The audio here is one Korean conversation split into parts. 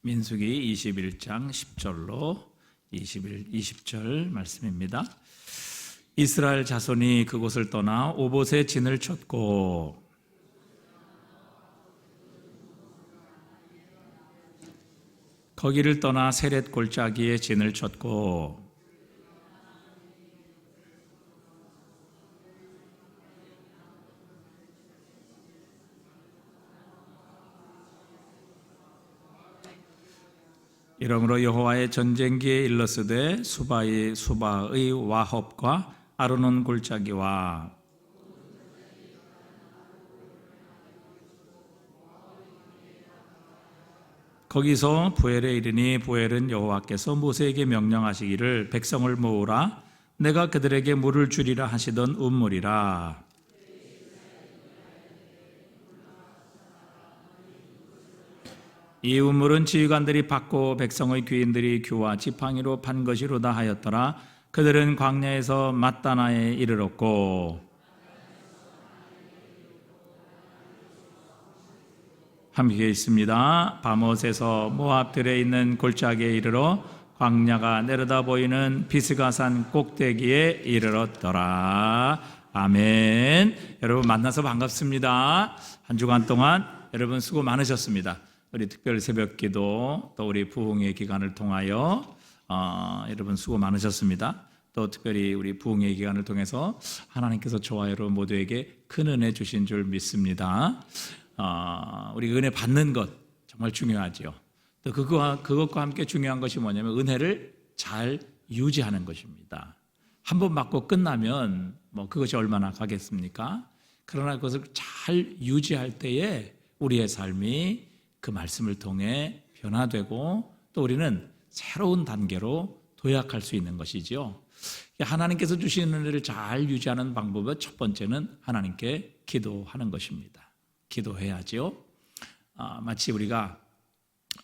민수기 21장 10절로 20절 말씀입니다. 이스라엘 자손이 그곳을 떠나 오봇에 진을 쳤고 거기를 떠나 세렛 골짜기에 진을 쳤고 이러므로 여호와의 전쟁기에 일렀으되 수바의 와헙과 아르논 골짜기와 거기서 부엘에 이르니 부엘은 여호와께서 모세에게 명령하시기를 백성을 모으라 내가 그들에게 물을 주리라 하시던 운물이라. 이 우물은 지휘관들이 받고 백성의 귀인들이 규와 지팡이로 판 것이로다 하였더라. 그들은 광야에서 맛다나에 이르렀고 함께 있습니다. 바못에서 모압들에 있는 골짜기에 이르러 광야가 내려다 보이는 비스가산 꼭대기에 이르렀더라. 아멘. 여러분 만나서 반갑습니다. 한 주간 동안 여러분 수고 많으셨습니다. 우리 특별 새벽기도 또 우리 부흥의 기간을 통하여 여러분 수고 많으셨습니다. 또 특별히 우리 부흥의 기간을 통해서 하나님께서 저와 여러분 모두에게 큰 은혜 주신 줄 믿습니다. 우리 은혜 받는 것 정말 중요하죠. 또 그것과 함께 중요한 것이 뭐냐면 은혜를 잘 유지하는 것입니다. 한 번 받고 끝나면 뭐 그것이 얼마나 가겠습니까? 그러나 그것을 잘 유지할 때에 우리의 삶이 그 말씀을 통해 변화되고 또 우리는 새로운 단계로 도약할 수 있는 것이죠. 하나님께서 주신 은혜를 잘 유지하는 방법은 첫 번째는 하나님께 기도하는 것입니다. 기도해야죠. 마치 우리가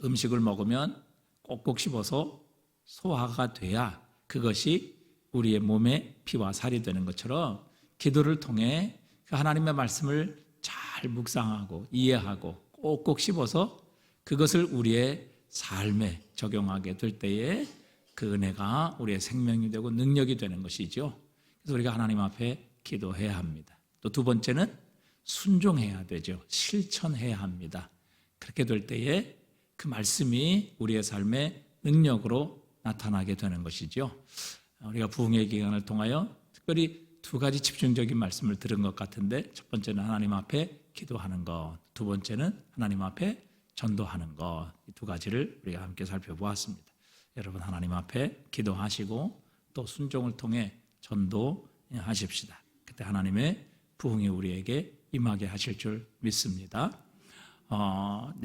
음식을 먹으면 꼭꼭 씹어서 소화가 돼야 그것이 우리의 몸에 피와 살이 되는 것처럼 기도를 통해 하나님의 말씀을 잘 묵상하고 이해하고 꼭꼭 씹어서 그것을 우리의 삶에 적용하게 될 때에 그 은혜가 우리의 생명이 되고 능력이 되는 것이죠. 그래서 우리가 하나님 앞에 기도해야 합니다. 또 두 번째는 순종해야 되죠. 실천해야 합니다. 그렇게 될 때에 그 말씀이 우리의 삶의 능력으로 나타나게 되는 것이죠. 우리가 부흥의 기간을 통하여 특별히 두 가지 집중적인 말씀을 들은 것 같은데 첫 번째는 하나님 앞에 기도하는 것, 두 번째는 하나님 앞에 전도하는 것, 이 두 가지를 우리가 함께 살펴보았습니다. 여러분 하나님 앞에 기도하시고 또 순종을 통해 전도하십시다. 그때 하나님의 부흥이 우리에게 임하게 하실 줄 믿습니다.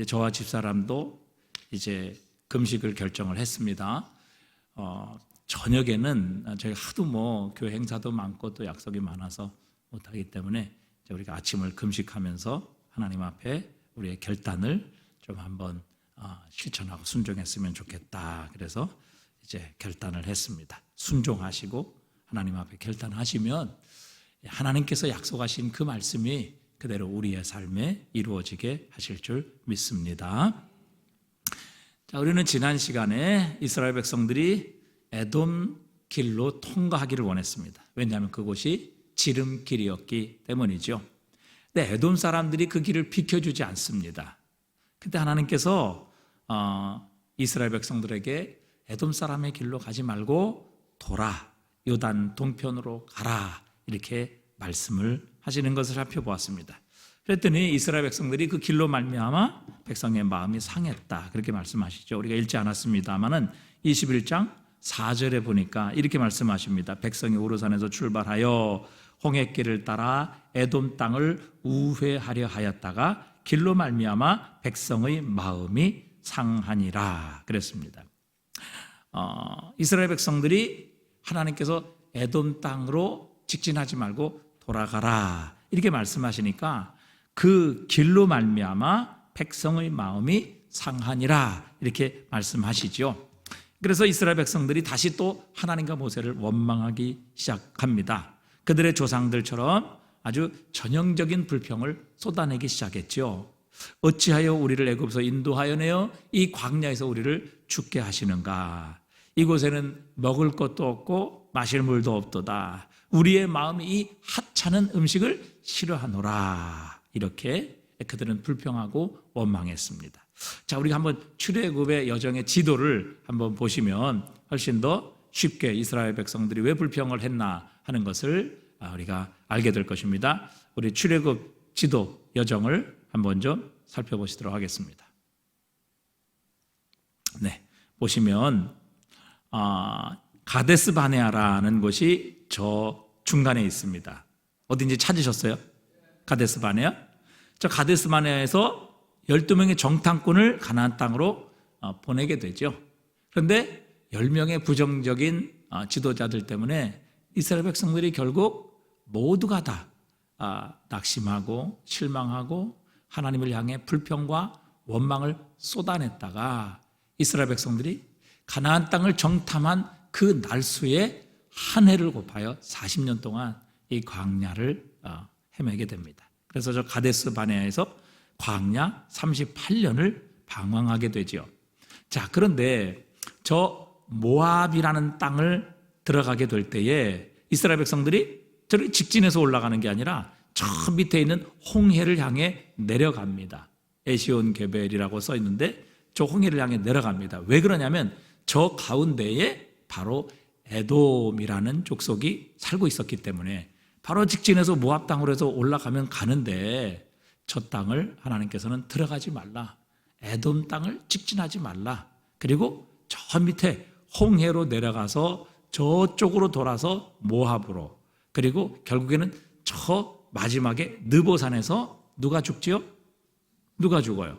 저와 집사람도 이제 금식을 결정을 했습니다. 저녁에는 저희가 하도 교회 행사도 많고 또 약속이 많아서 못하기 때문에 우리가 아침을 금식하면서 하나님 앞에 우리의 결단을 좀 한번 실천하고 순종했으면 좋겠다. 그래서 이제 결단을 했습니다. 순종하시고 하나님 앞에 결단하시면 하나님께서 약속하신 그 말씀이 그대로 우리의 삶에 이루어지게 하실 줄 믿습니다. 자, 우리는 지난 시간에 이스라엘 백성들이 에돔 길로 통과하기를 원했습니다. 왜냐하면 그곳이 지름길이었기 때문이죠. 근데 에돔 사람들이 그 길을 비켜주지 않습니다. 그때 하나님께서 이스라엘 백성들에게 에돔 사람의 길로 가지 말고 돌아 요단 동편으로 가라 이렇게 말씀을 하시는 것을 살펴보았습니다. 그랬더니 이스라엘 백성들이 그 길로 말미암아 백성의 마음이 상했다 그렇게 말씀하시죠. 우리가 읽지 않았습니다마는 21장 4절에 보니까 이렇게 말씀하십니다. 백성이 오르산에서 출발하여 홍해길을 따라 에돔 땅을 우회하려 하였다가 길로 말미암아 백성의 마음이 상하니라 그랬습니다. 이스라엘 백성들이 하나님께서 에돔 땅으로 직진하지 말고 돌아가라 이렇게 말씀하시니까 그 길로 말미암아 백성의 마음이 상하니라 이렇게 말씀하시죠. 그래서 이스라엘 백성들이 다시 또 하나님과 모세를 원망하기 시작합니다. 그들의 조상들처럼 아주 전형적인 불평을 쏟아내기 시작했죠. 어찌하여 우리를 애굽에서 인도하여 내어 이 광야에서 우리를 죽게 하시는가? 이곳에는 먹을 것도 없고 마실 물도 없도다. 우리의 마음이 이 하찮은 음식을 싫어하노라. 이렇게 그들은 불평하고 원망했습니다. 자, 우리가 한번 출애굽의 여정의 지도를 한번 보시면 훨씬 더 쉽게 이스라엘 백성들이 왜 불평을 했나 하는 것을 우리가 알게 될 것입니다. 우리 출애굽 지도 여정을 한번 좀 살펴보시도록 하겠습니다. 네, 보시면 가데스 바네아라는 곳이 저 중간에 있습니다. 어딘지 찾으셨어요? 가데스 바네아? 저 가데스 바네아에서 12명의 정탐꾼을 가나안 땅으로 보내게 되죠. 그런데 10명의 부정적인 지도자들 때문에 이스라엘 백성들이 결국 모두가 다 낙심하고 실망하고 하나님을 향해 불평과 원망을 쏟아냈다가 이스라엘 백성들이 가나안 땅을 정탐한 그 날수에 한 해를 곱하여 40년 동안 이 광야를 헤매게 됩니다. 그래서 저 가데스 바네아에서 광야 38년을 방황하게 되죠. 자, 그런데 저 모압이라는 땅을 들어가게 될 때에 이스라엘 백성들이 저렇게 직진해서 올라가는 게 아니라 저 밑에 있는 홍해를 향해 내려갑니다. 에시온 게벨이라고 써 있는데 저 홍해를 향해 내려갑니다. 왜 그러냐면 저 가운데에 바로 에돔이라는 족속이 살고 있었기 때문에 바로 직진해서 모압 땅으로 해서 올라가면 가는데 저 땅을 하나님께서는 들어가지 말라. 에돔 땅을 직진하지 말라. 그리고 저 밑에 홍해로 내려가서 저쪽으로 돌아서 모압으로, 그리고 결국에는 저 마지막에 느보산에서 누가 죽지요? 누가 죽어요?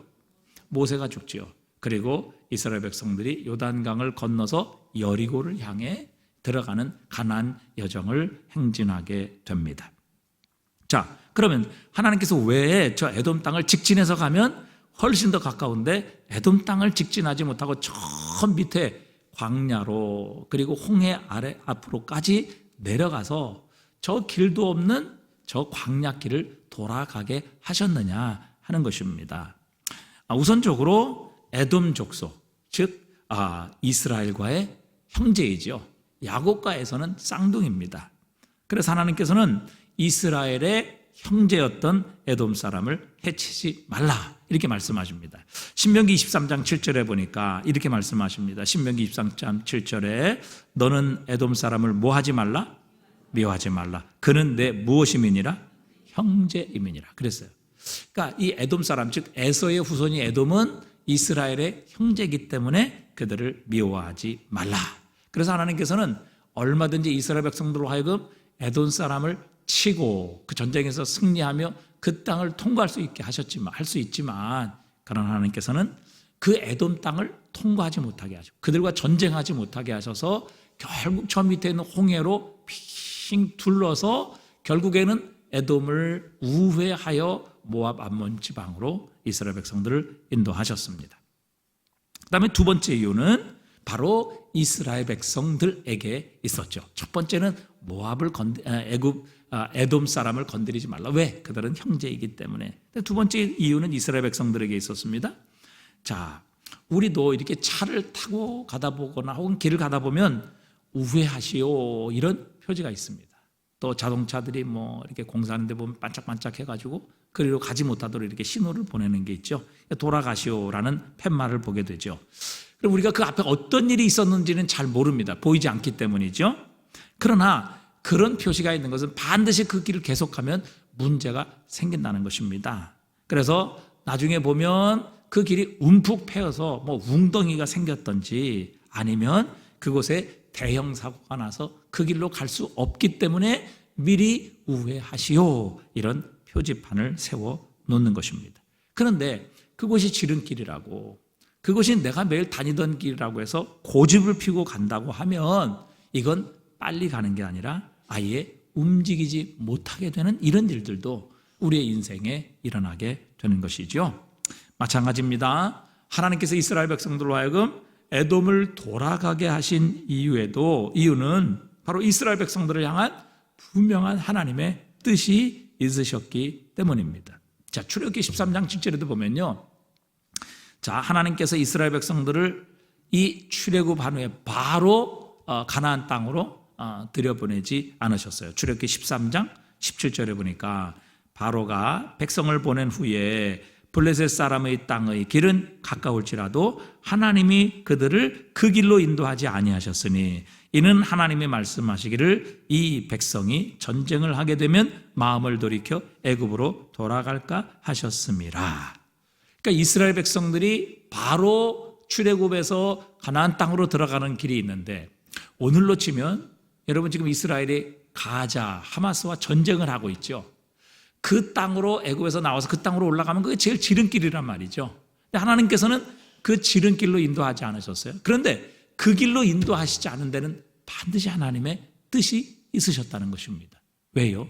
모세가 죽지요. 그리고 이스라엘 백성들이 요단강을 건너서 여리고를 향해 들어가는 가나안 여정을 행진하게 됩니다. 자, 그러면 하나님께서 왜 저 에돔 땅을 직진해서 가면 훨씬 더 가까운데 에돔 땅을 직진하지 못하고 저 밑에 광야로 그리고 홍해 아래 앞으로까지 내려가서 저 길도 없는 저 광야길을 돌아가게 하셨느냐 하는 것입니다. 우선적으로 에돔 족속, 즉 이스라엘과의 형제이죠. 야곱과에서는 쌍둥이입니다. 그래서 하나님께서는 이스라엘의 형제였던 에돔 사람을 해치지 말라 이렇게 말씀하십니다. 신명기 23장 7절에 보니까 이렇게 말씀하십니다. 신명기 23장 7절에 너는 에돔 사람을 뭐하지 말라? 미워하지 말라. 그는 내 무엇임이니라? 형제임이니라 그랬어요. 그러니까 이 에돔 사람, 즉 에서의 후손이 에돔은 이스라엘의 형제이기 때문에 그들을 미워하지 말라. 그래서 하나님께서는 얼마든지 이스라엘 백성들로 하여금 에돔 사람을 치고 그 전쟁에서 승리하며 그 땅을 통과할 수 있게 하셨지만, 할 수 있지만, 그러나 하나님께서는 그 에돔 땅을 통과하지 못하게 하시고 그들과 전쟁하지 못하게 하셔서 결국 저 밑에 있는 홍해로 핑 둘러서 결국에는 에돔을 우회하여 모압 암몬 지방으로 이스라엘 백성들을 인도하셨습니다. 그 다음에 두 번째 이유는 바로 이스라엘 백성들에게 있었죠. 첫 번째는 모압을 에돔 사람을 건드리지 말라. 왜? 그들은 형제이기 때문에. 두 번째 이유는 이스라엘 백성들에게 있었습니다. 자, 우리도 이렇게 차를 타고 가다 보거나 혹은 길을 가다 보면 우회하시오 이런 표지가 있습니다. 또 자동차들이 이렇게 공사하는 데 보면 반짝반짝 해가지고 그리로 가지 못하도록 이렇게 신호를 보내는 게 있죠. 돌아가시오라는 팻말을 보게 되죠. 그럼 우리가 그 앞에 어떤 일이 있었는지는 잘 모릅니다. 보이지 않기 때문이죠. 그러나 그런 표시가 있는 것은 반드시 그 길을 계속하면 문제가 생긴다는 것입니다. 그래서 나중에 보면 그 길이 움푹 패여서 웅덩이가 생겼던지 아니면 그곳에 대형 사고가 나서 그 길로 갈 수 없기 때문에 미리 우회하시오 이런 표지판을 세워 놓는 것입니다. 그런데 그곳이 지름길이라고, 그것이 내가 매일 다니던 길이라고 해서 고집을 피우고 간다고 하면 이건 빨리 가는 게 아니라 아예 움직이지 못하게 되는 이런 일들도 우리의 인생에 일어나게 되는 것이죠. 마찬가지입니다. 하나님께서 이스라엘 백성들로 하여금 에돔을 돌아가게 하신 이유는 바로 이스라엘 백성들을 향한 분명한 하나님의 뜻이 있으셨기 때문입니다. 자, 출애굽기 13장 7절에도 보면요, 자, 하나님께서 이스라엘 백성들을 이 출애굽한 후에 바로 가나안 땅으로 들여보내지 않으셨어요. 출애굽기 13장 17절에 보니까 바로가 백성을 보낸 후에 블레셋 사람의 땅의 길은 가까울지라도 하나님이 그들을 그 길로 인도하지 아니하셨으니 이는 하나님이 말씀하시기를 이 백성이 전쟁을 하게 되면 마음을 돌이켜 애굽으로 돌아갈까 하셨음이라. 그러니까 이스라엘 백성들이 바로 출애굽에서 가나안 땅으로 들어가는 길이 있는데, 오늘로 치면 여러분 지금 이스라엘이 가자, 하마스와 전쟁을 하고 있죠. 그 땅으로, 애굽에서 나와서 그 땅으로 올라가면 그게 제일 지름길이란 말이죠. 근데 하나님께서는 그 지름길로 인도하지 않으셨어요. 그런데 그 길로 인도하시지 않은 데는 반드시 하나님의 뜻이 있으셨다는 것입니다. 왜요?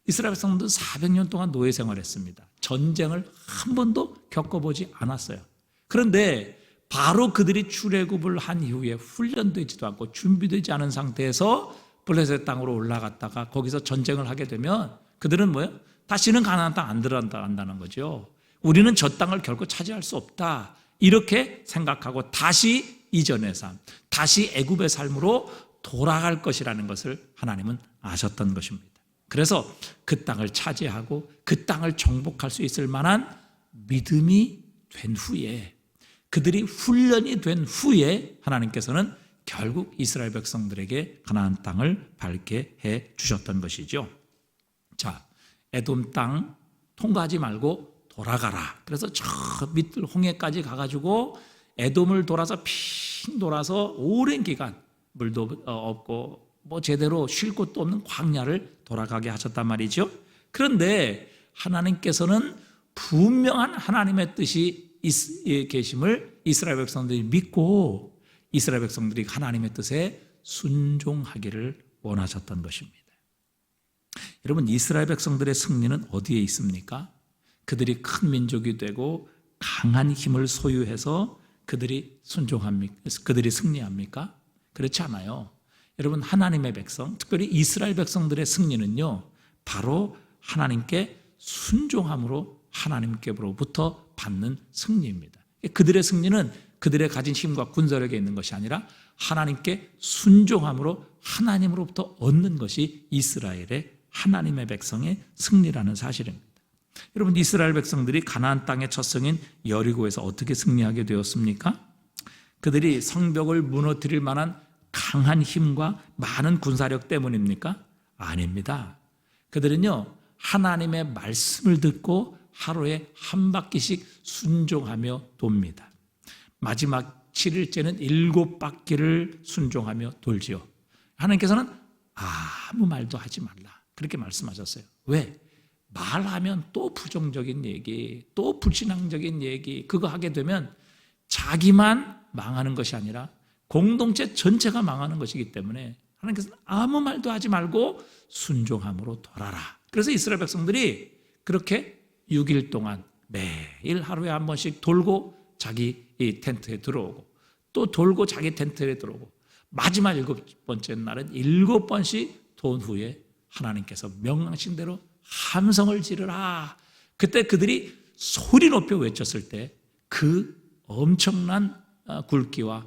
이스라엘 백성도 400년 동안 노예 생활했습니다. 전쟁을 한 번도 겪어보지 않았어요. 그런데 바로 그들이 출애굽을 한 이후에 훈련되지도 않고 준비되지 않은 상태에서 블레셋 땅으로 올라갔다가 거기서 전쟁을 하게 되면 그들은 뭐예요? 다시는 가나안 땅 안 들어간다는 거죠. 우리는 저 땅을 결코 차지할 수 없다, 이렇게 생각하고 다시 이전의 삶, 다시 애굽의 삶으로 돌아갈 것이라는 것을 하나님은 아셨던 것입니다. 그래서 그 땅을 차지하고 그 땅을 정복할 수 있을 만한 믿음이 된 후에, 그들이 훈련이 된 후에 하나님께서는 결국 이스라엘 백성들에게 가나안 땅을 밟게 해 주셨던 것이죠. 자, 에돔 땅 통과하지 말고 돌아가라. 그래서 저 밑들 홍해까지 가가지고 에돔을 돌아서 핑 돌아서 오랜 기간 물도 없고 뭐 제대로 쉴 곳도 없는 광야를 돌아가게 하셨단 말이죠. 그런데 하나님께서는 분명한 하나님의 뜻이 계심을 이스라엘 백성들이 믿고 이스라엘 백성들이 하나님의 뜻에 순종하기를 원하셨던 것입니다. 여러분, 이스라엘 백성들의 승리는 어디에 있습니까? 그들이 큰 민족이 되고 강한 힘을 소유해서 그들이 순종합니까? 그들이 승리합니까? 그렇지 않아요. 여러분, 하나님의 백성, 특별히 이스라엘 백성들의 승리는요, 바로 하나님께 순종함으로 하나님께로부터 받는 승리입니다. 그들의 승리는 그들의 가진 힘과 군사력에 있는 것이 아니라 하나님께 순종함으로 하나님으로부터 얻는 것이 이스라엘의 하나님의 백성의 승리라는 사실입니다. 여러분, 이스라엘 백성들이 가나안 땅의 첫 성인 여리고에서 어떻게 승리하게 되었습니까? 그들이 성벽을 무너뜨릴 만한 강한 힘과 많은 군사력 때문입니까? 아닙니다. 그들은요, 하나님의 말씀을 듣고 하루에 한 바퀴씩 순종하며 돕니다. 마지막 7일째는 7바퀴를 순종하며 돌지요. 하나님께서는 아무 말도 하지 말라, 그렇게 말씀하셨어요. 왜? 말하면 또 부정적인 얘기, 또 불신앙적인 얘기, 그거 하게 되면 자기만 망하는 것이 아니라 공동체 전체가 망하는 것이기 때문에 하나님께서는 아무 말도 하지 말고 순종함으로 돌아라. 그래서 이스라엘 백성들이 그렇게 6일 동안 매일 하루에 한 번씩 돌고 자기 이 텐트에 들어오고 또 돌고 자기 텐트에 들어오고 마지막 7번째 날은 7번씩 돈 후에 하나님께서 명하신 대로 함성을 지르라. 그때 그들이 소리 높여 외쳤을 때 그 엄청난 굵기와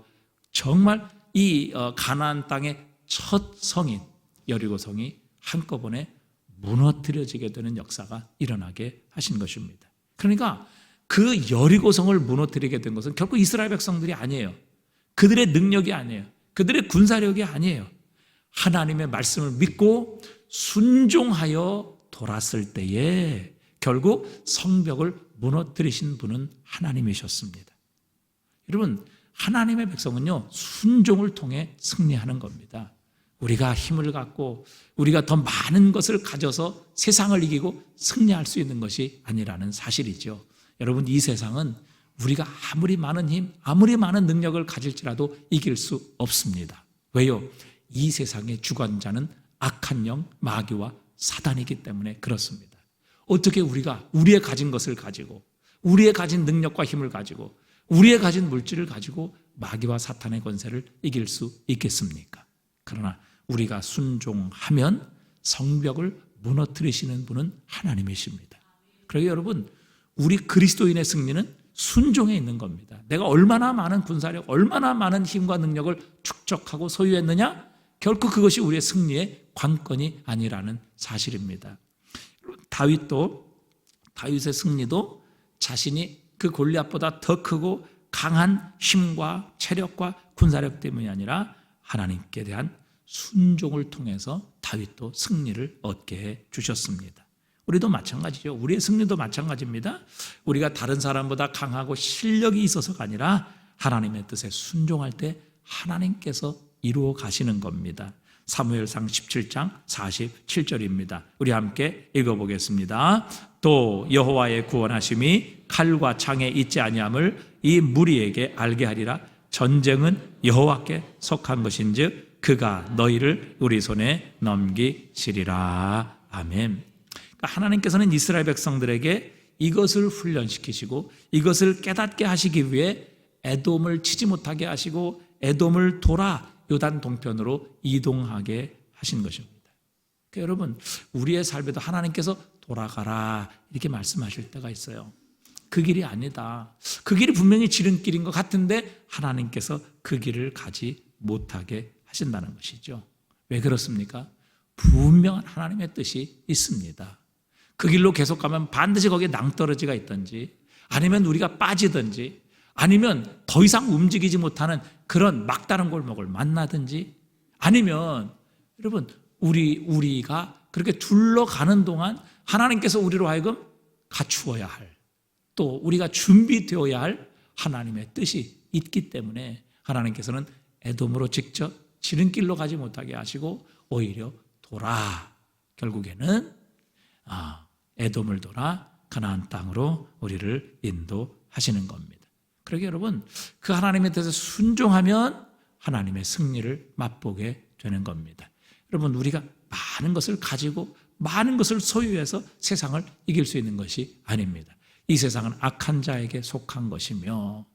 정말 이 가나안 땅의 첫 성인 여리고 성이 한꺼번에 무너뜨려지게 되는 역사가 일어나게 하신 것입니다. 그러니까 그 여리고 성을 무너뜨리게 된 것은 결코 이스라엘 백성들이 아니에요. 그들의 능력이 아니에요. 그들의 군사력이 아니에요. 하나님의 말씀을 믿고 순종하여 돌았을 때에 결국 성벽을 무너뜨리신 분은 하나님이셨습니다. 여러분, 하나님의 백성은요, 순종을 통해 승리하는 겁니다. 우리가 힘을 갖고 우리가 더 많은 것을 가져서 세상을 이기고 승리할 수 있는 것이 아니라는 사실이죠. 여러분, 이 세상은 우리가 아무리 많은 힘, 아무리 많은 능력을 가질지라도 이길 수 없습니다. 왜요? 이 세상의 주관자는 악한 영, 마귀와 사단이기 때문에 그렇습니다. 어떻게 우리가 우리의 가진 것을 가지고 우리의 가진 능력과 힘을 가지고 우리의 가진 물질을 가지고 마귀와 사탄의 권세를 이길 수 있겠습니까? 그러나 우리가 순종하면 성벽을 무너뜨리시는 분은 하나님이십니다. 그러게 여러분, 우리 그리스도인의 승리는 순종에 있는 겁니다. 내가 얼마나 많은 군사력, 얼마나 많은 힘과 능력을 축적하고 소유했느냐? 결코 그것이 우리의 승리의 관건이 아니라는 사실입니다. 다윗의 승리도 자신이 그 골리앗보다 더 크고 강한 힘과 체력과 군사력 때문이 아니라 하나님께 대한 순종을 통해서 다윗도 승리를 얻게 해 주셨습니다. 우리도 마찬가지죠. 우리의 승리도 마찬가지입니다. 우리가 다른 사람보다 강하고 실력이 있어서가 아니라 하나님의 뜻에 순종할 때 하나님께서 이루어 가시는 겁니다. 사무엘상 17장 47절입니다. 우리 함께 읽어보겠습니다. 또 여호와의 구원하심이 칼과 창에 있지 아니함을 이 무리에게 알게 하리라. 전쟁은 여호와께 속한 것인즉 그가 너희를 우리 손에 넘기시리라. 아멘. 하나님께서는 이스라엘 백성들에게 이것을 훈련시키시고 이것을 깨닫게 하시기 위해 에돔을 치지 못하게 하시고 에돔을 돌아 요단 동편으로 이동하게 하신 것입니다. 그러니까 여러분, 우리의 삶에도 하나님께서 돌아가라 이렇게 말씀하실 때가 있어요. 그 길이 아니다. 그 길이 분명히 지름길인 것 같은데 하나님께서 그 길을 가지 못하게 하신다는 것이죠. 왜 그렇습니까? 분명한 하나님의 뜻이 있습니다. 그 길로 계속 가면 반드시 거기에 낭떠러지가 있든지 아니면 우리가 빠지든지 아니면 더 이상 움직이지 못하는 그런 막다른 골목을 만나든지 아니면 여러분 우리가 그렇게 둘러가는 동안 하나님께서 우리로 하여금 갖추어야 할 또 우리가 준비되어야 할 하나님의 뜻이 있기 때문에 하나님께서는 에돔으로 직접 지름길로 가지 못하게 하시고 오히려 결국에는 에돔을 돌아 가나안 땅으로 우리를 인도하시는 겁니다. 그러게 여러분, 그 하나님의 뜻에 순종하면 하나님의 승리를 맛보게 되는 겁니다. 여러분, 우리가 많은 것을 가지고 많은 것을 소유해서 세상을 이길 수 있는 것이 아닙니다. 이 세상은 악한 자에게 속한 것이며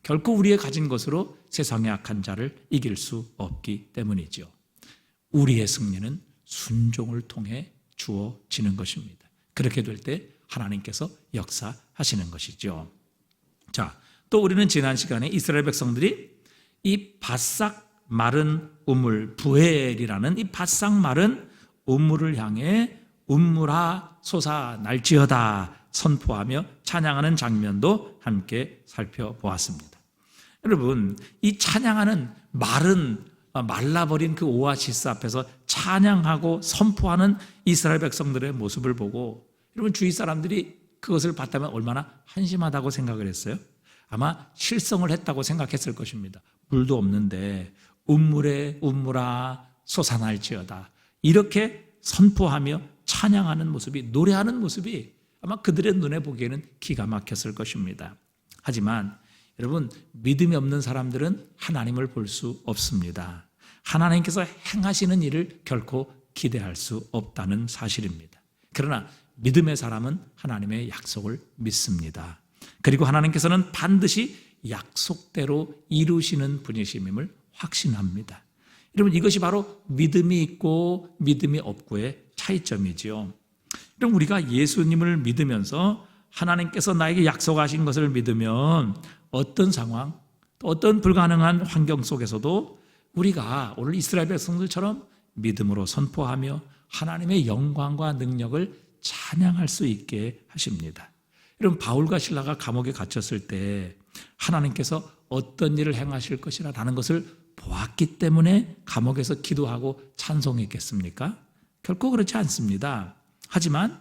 결코 우리의 가진 것으로 세상의 악한 자를 이길 수 없기 때문이죠. 우리의 승리는 순종을 통해 주어지는 것입니다. 그렇게 될 때 하나님께서 역사하시는 것이죠. 자, 또 우리는 지난 시간에 이스라엘 백성들이 이 바싹 마른 우물, 부엘이라는 이 바싹 마른 우물을 향해 우물아 솟아 날지어다 선포하며 찬양하는 장면도 함께 살펴보았습니다. 여러분, 이 찬양하는 말라버린 그 오아시스 앞에서 찬양하고 선포하는 이스라엘 백성들의 모습을 보고 여러분, 주위 사람들이 그것을 봤다면 얼마나 한심하다고 생각을 했어요? 아마 실성을 했다고 생각했을 것입니다. 물도 없는데 우물에 우물아 솟아날지어다 이렇게 선포하며 찬양하는 모습이, 노래하는 모습이 아마 그들의 눈에 보기에는 기가 막혔을 것입니다. 하지만 여러분, 믿음이 없는 사람들은 하나님을 볼 수 없습니다. 하나님께서 행하시는 일을 결코 기대할 수 없다는 사실입니다. 그러나 믿음의 사람은 하나님의 약속을 믿습니다. 그리고 하나님께서는 반드시 약속대로 이루시는 분이심을 확신합니다. 여러분, 이것이 바로 믿음이 있고 믿음이 없고의 차이점이지요. 그럼 우리가 예수님을 믿으면서 하나님께서 나에게 약속하신 것을 믿으면 어떤 상황, 또 어떤 불가능한 환경 속에서도 우리가 오늘 이스라엘 백성들처럼 믿음으로 선포하며 하나님의 영광과 능력을 찬양할 수 있게 하십니다. 여러분, 바울과 실라가 감옥에 갇혔을 때 하나님께서 어떤 일을 행하실 것이라는 것을 보았기 때문에 감옥에서 기도하고 찬송했겠습니까? 결코 그렇지 않습니다. 하지만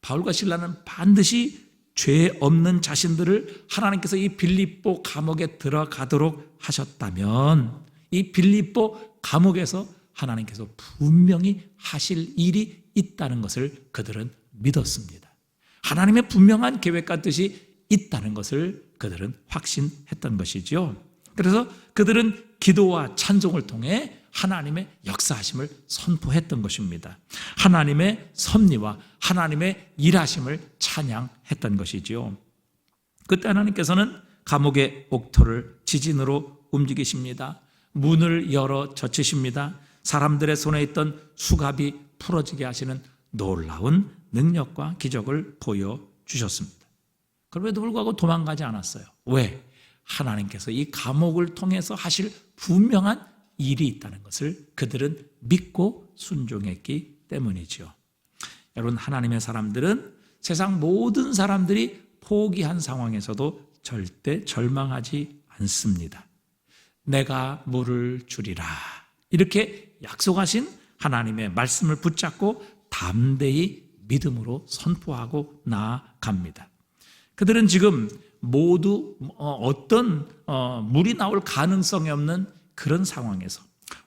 바울과 실라는 반드시 죄 없는 자신들을 하나님께서 이 빌립보 감옥에 들어가도록 하셨다면 이 빌립보 감옥에서 하나님께서 분명히 하실 일이 있다는 것을 그들은 믿었습니다. 하나님의 분명한 계획과 뜻이 있다는 것을 그들은 확신했던 것이죠. 그래서 그들은 기도와 찬송을 통해 하나님의 역사하심을 선포했던 것입니다. 하나님의 섭리와 하나님의 일하심을 찬양했던 것이지요. 그때 하나님께서는 감옥의 옥토를 지진으로 움직이십니다. 문을 열어 젖히십니다. 사람들의 손에 있던 수갑이 풀어지게 하시는 놀라운 능력과 기적을 보여 주셨습니다. 그럼에도 불구하고 도망가지 않았어요. 왜? 하나님께서 이 감옥을 통해서 하실 분명한 일이 있다는 것을 그들은 믿고 순종했기 때문이죠. 여러분, 하나님의 사람들은 세상 모든 사람들이 포기한 상황에서도 절대 절망하지 않습니다. 내가 물을 주리라, 이렇게 약속하신 하나님의 말씀을 붙잡고 담대히 믿음으로 선포하고 나아갑니다. 그들은 지금 모두 어떤 물이 나올 가능성이 없는 그런 상황에서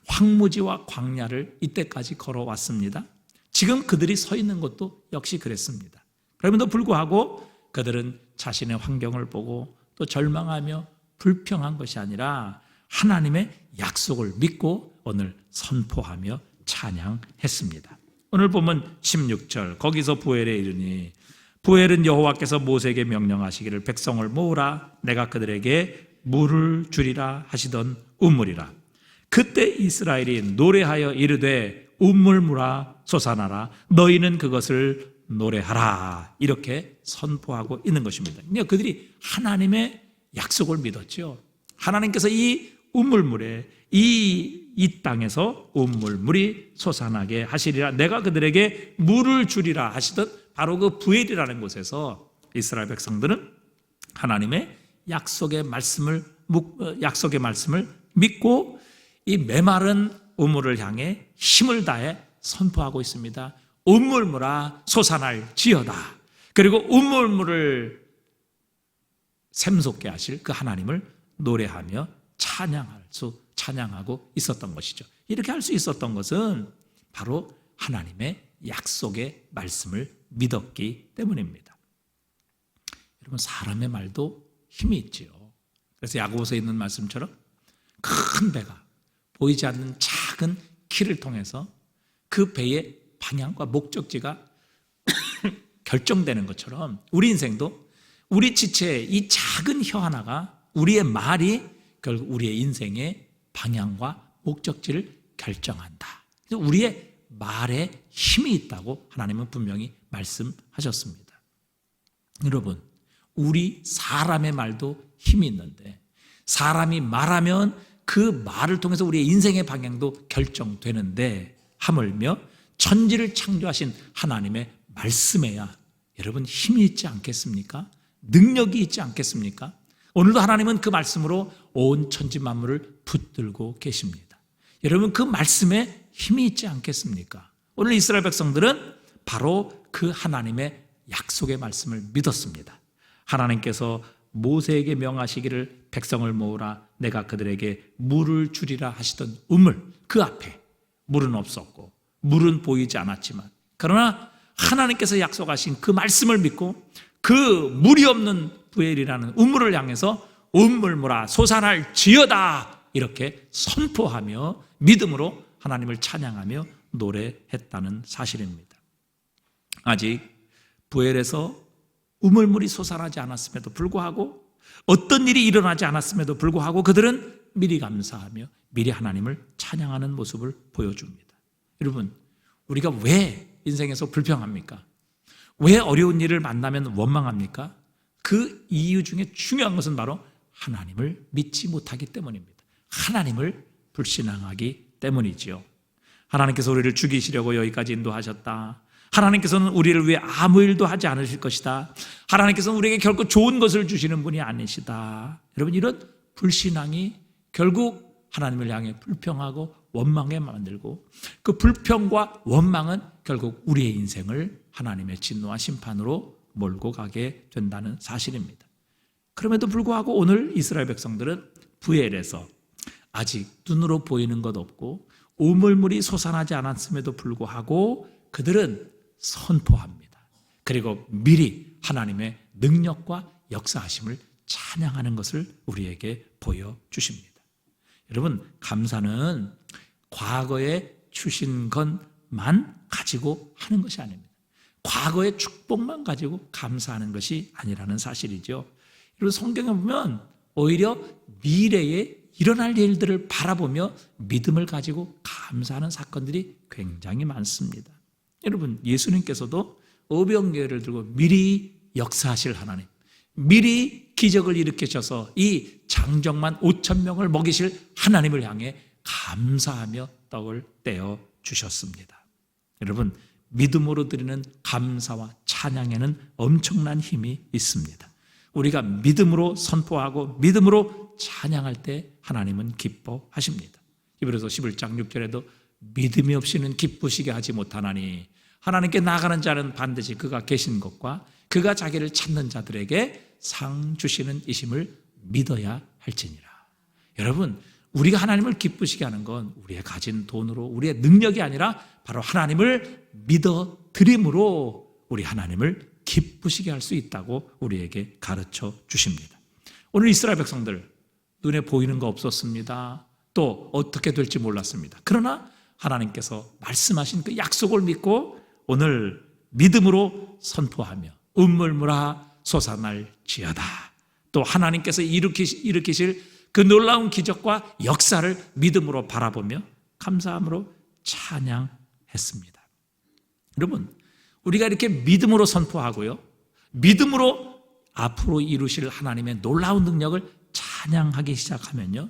황무지와 광야를 이때까지 걸어왔습니다. 지금 그들이 서 있는 것도 역시 그랬습니다. 그럼에도 불구하고 그들은 자신의 환경을 보고 또 절망하며 불평한 것이 아니라 하나님의 약속을 믿고 오늘 선포하며 찬양했습니다. 오늘 보면 16절, 거기서 부엘에 이르니 부엘은 여호와께서 모세에게 명령하시기를 백성을 모으라, 내가 그들에게 물을 주리라 하시던 우물이라. 그때 이스라엘이 노래하여 이르되 우물물아 솟아나라, 너희는 그것을 노래하라, 이렇게 선포하고 있는 것입니다. 그러니까 그들이 하나님의 약속을 믿었죠. 하나님께서 이 우물물에 이 땅에서 우물물이 솟아나게 하시리라, 내가 그들에게 물을 주리라 하시던 바로 그 부엘이라는 곳에서 이스라엘 백성들은 하나님의 약속의 말씀을 믿고 이 메마른 우물을 향해 힘을 다해 선포하고 있습니다. 우물물아 솟아날지어다. 그리고 우물물을 샘솟게 하실 그 하나님을 노래하며 찬양하고 있었던 것이죠. 이렇게 할 수 있었던 것은 바로 하나님의 약속의 말씀을 믿었기 때문입니다. 여러분, 사람의 말도 힘이 있지요. 그래서 야고보서에 있는 말씀처럼 큰 배가 보이지 않는 작은 키를 통해서 그 배의 방향과 목적지가 결정되는 것처럼 우리 인생도 우리 지체의 이 작은 혀 하나가, 우리의 말이 결국 우리의 인생의 방향과 목적지를 결정한다. 우리의 말에 힘이 있다고 하나님은 분명히 말씀하셨습니다. 여러분, 우리 사람의 말도 힘이 있는데 사람이 말하면 그 말을 통해서 우리의 인생의 방향도 결정되는데 하물며 천지를 창조하신 하나님의 말씀에야 여러분 힘이 있지 않겠습니까? 능력이 있지 않겠습니까? 오늘도 하나님은 그 말씀으로 온 천지 만물을 붙들고 계십니다. 여러분, 그 말씀에 힘이 있지 않겠습니까? 오늘 이스라엘 백성들은 바로 그 하나님의 약속의 말씀을 믿었습니다. 하나님께서 모세에게 명하시기를 백성을 모으라, 내가 그들에게 물을 주리라 하시던 우물, 그 앞에 물은 없었고 물은 보이지 않았지만, 그러나 하나님께서 약속하신 그 말씀을 믿고 그 물이 없는 부엘이라는 우물을 향해서 우물물아 솟아날지어다, 이렇게 선포하며 믿음으로 하나님을 찬양하며 노래했다는 사실입니다. 아직 부엘에서 우물물이 솟아나지 않았음에도 불구하고, 어떤 일이 일어나지 않았음에도 불구하고 그들은 미리 감사하며 미리 하나님을 찬양하는 모습을 보여줍니다. 여러분, 우리가 왜 인생에서 불평합니까? 왜 어려운 일을 만나면 원망합니까? 그 이유 중에 중요한 것은 바로 하나님을 믿지 못하기 때문입니다. 하나님을 불신앙하기 때문이지요. 하나님께서 우리를 죽이시려고 여기까지 인도하셨다. 하나님께서는 우리를 위해 아무 일도 하지 않으실 것이다. 하나님께서는 우리에게 결코 좋은 것을 주시는 분이 아니시다. 여러분, 이런 불신앙이 결국 하나님을 향해 불평하고 원망에 만들고, 그 불평과 원망은 결국 우리의 인생을 하나님의 진노와 심판으로 몰고 가게 된다는 사실입니다. 그럼에도 불구하고 오늘 이스라엘 백성들은 부엘에서 아직 눈으로 보이는 것 없고 우물물이 솟아나지 않았음에도 불구하고 그들은 선포합니다. 그리고 미리 하나님의 능력과 역사하심을 찬양하는 것을 우리에게 보여주십니다. 여러분, 감사는 과거에 주신 것만 가지고 하는 것이 아닙니다. 과거의 축복만 가지고 감사하는 것이 아니라는 사실이죠. 여러분, 성경에 보면 오히려 미래에 일어날 일들을 바라보며 믿음을 가지고 감사하는 사건들이 굉장히 많습니다. 여러분, 예수님께서도 오병이어를 들고 미리 역사하실 하나님, 미리 기적을 일으키셔서 이 장정만 5,000명을 먹이실 하나님을 향해 감사하며 떡을 떼어 주셨습니다. 여러분, 믿음으로 드리는 감사와 찬양에는 엄청난 힘이 있습니다. 우리가 믿음으로 선포하고 믿음으로 찬양할 때 하나님은 기뻐하십니다. 히브리서 11장 6절에도 믿음이 없이는 기쁘시게 하지 못하나니 하나님께 나가는 자는 반드시 그가 계신 것과 그가 자기를 찾는 자들에게 상 주시는 이심을 믿어야 할지니라. 여러분, 우리가 하나님을 기쁘시게 하는 건 우리의 가진 돈으로, 우리의 능력이 아니라 바로 하나님을 믿어 드림으로 우리 하나님을 기쁘시게 할 수 있다고 우리에게 가르쳐 주십니다. 오늘 이스라엘 백성들 눈에 보이는 거 없었습니다. 또 어떻게 될지 몰랐습니다. 그러나 하나님께서 말씀하신 그 약속을 믿고 오늘 믿음으로 선포하며 음물무라 솟아날지어다. 또 하나님께서 일으키실 그 놀라운 기적과 역사를 믿음으로 바라보며 감사함으로 찬양했습니다. 여러분, 우리가 이렇게 믿음으로 선포하고요, 믿음으로 앞으로 이루실 하나님의 놀라운 능력을 찬양하기 시작하면요,